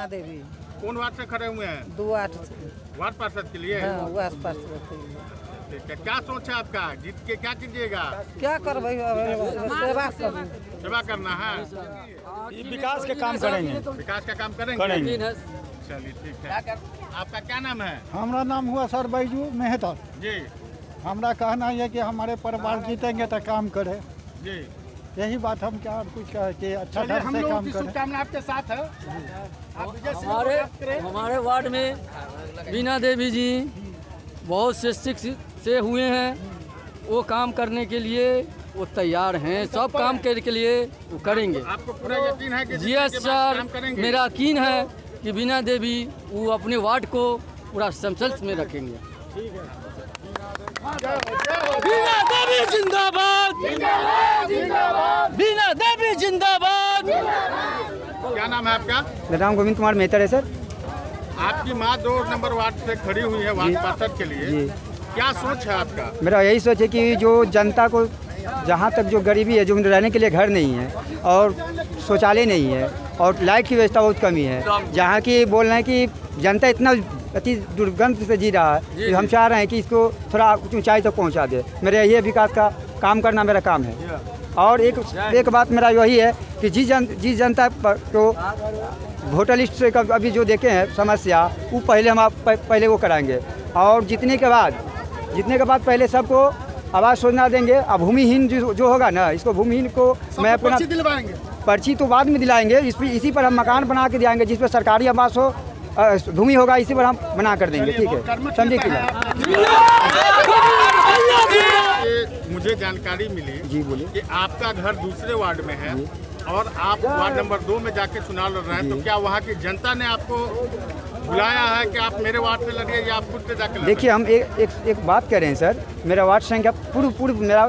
बीना देवी। कौन वार्ड से खड़े हुए हैं? 2 वार्ड वार्ड पार्षद के लिए। हाँ, वार्ड पार्षद के लिए। ठीक है, क्या सोच है आपका? जीत के क्या कीजिएगा? क्या करबे? सेवा करना है। विकास के काम करेंगे। विकास का काम करेंगे। चलिए ठीक है। आपका क्या नाम है? हमारा नाम हुआ सर बैजू मेहता जी हमारा कहना है कि हमारे परिवार जीतेंगे तो काम करे। जी यही बात हम क्या और कुछ कह के अच्छा ढंग से काम करें। शुभकामना आपके साथ है। हमारे वार्ड में बीना देवी जी बहुत से हुए हैं। वो काम करने के लिए वो तैयार हैं। सब काम करने के लिए वो करेंगे। आपको पूरा यकीन है कि जी एस सर, मेरा यकीन है कि बीना देवी वो अपने वार्ड को पूरा संसद में रखेंगे। बीना देवी जिंदाबाद, बीना देवी जिंदाबाद। क्या नाम है आपका? मेरा नाम गोविंद कुमार मेहतर है सर। आपकी माँ 2 नंबर वार्ड से खड़ी हुई है वार्ड पार्षद के लिए। क्या सोच है आपका? मेरा यही सोच है कि जो जनता को जहाँ तक जो गरीबी है, जो रहने के लिए घर नहीं है और शौचालय नहीं है और लाइट की व्यवस्था बहुत कमी है, जहाँ की बोल रहे हैं कि जनता इतना अति दुर्गंध से जी रहा है कि हम चाह रहे हैं कि इसको थोड़ा ऊंचाई तक पहुँचा दे। मेरा यही विकास का काम करना मेरा काम है। और एक बात मेरा यही है कि जिस जनता को वोटर लिस्ट से अभी जो देखे हैं समस्या, वो पहले हम पहले वो कराएंगे और जीतने के बाद पहले सबको आवाज़ सोचना देंगे। अब भूमिहीन जो होगा ना, इसको भूमिहीन को मैं अपना पर्ची तो बाद में दिलाएंगे। इसी पर हम मकान बना के दिलाएंगे जिस पर सरकारी आवास हो, भूमि होगा, इसी पर हम बना कर देंगे। ठीक है, समझे कि मुझे जानकारी मिली जी बोलिए कि आपका घर दूसरे वार्ड में है और आप वार्ड नंबर 2 में जाके चुनाव लड़ रहे हैं, तो क्या वहाँ की जनता ने आपको बुलाया है कि आप मेरे वार्ड से लड़िए या आप खुद से जाकर? देखिए, हम एक बात कह रहे हैं सर। मेरा वार्ड संख्या पूर्व मेरा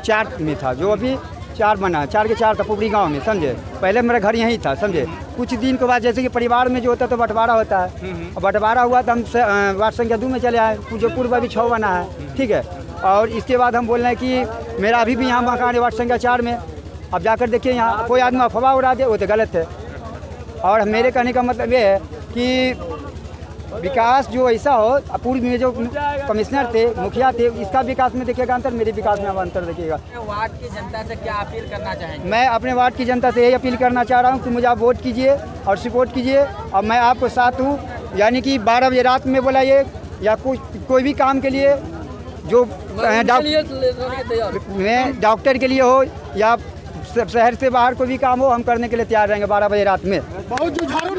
4 में था, जो अभी 4 बना, 4 के 4 था पुपरी गांव में, समझे। पहले मेरा घर यहीं था, समझे। कुछ दिन के बाद जैसे कि परिवार में जो होता है तो बंटवारा होता है, और बंटवारा हुआ तो हम वार्ड संख्या 2 में चले आए, जो पूर्व अभी 6 बना है। ठीक है, और इसके बाद हम बोल रहे हैं कि मेरा अभी भी यहाँ मकान है वार्ड संख्या 4 में। अब जाकर देखिए, यहाँ कोई आदमी अफवाह उड़ा दे, वो तो गलत है। और मेरे कहने का मतलब ये है कि विकास जो ऐसा हो, पूर्व में जो कमिश्नर थे, मुखिया थे, इसका विकास में देखिएगा अंतर, मेरे विकास में अंतर देखिएगा। वार्ड की जनता से क्या अपील करना चाहेंगे? मैं अपने वार्ड की जनता से यही अपील करना चाह रहा हूँ कि मुझे आप वोट कीजिए और सपोर्ट कीजिए। और मैं आपको साथ हूँ, यानी कि 12 बजे रात में बुलाइए या कोई भी काम के लिए, जो मैं डॉक्टर के लिए हो या शहर से बाहर कोई भी काम हो, हम करने के लिए तैयार रहेंगे 12 बजे रात में। बहुत जुझारू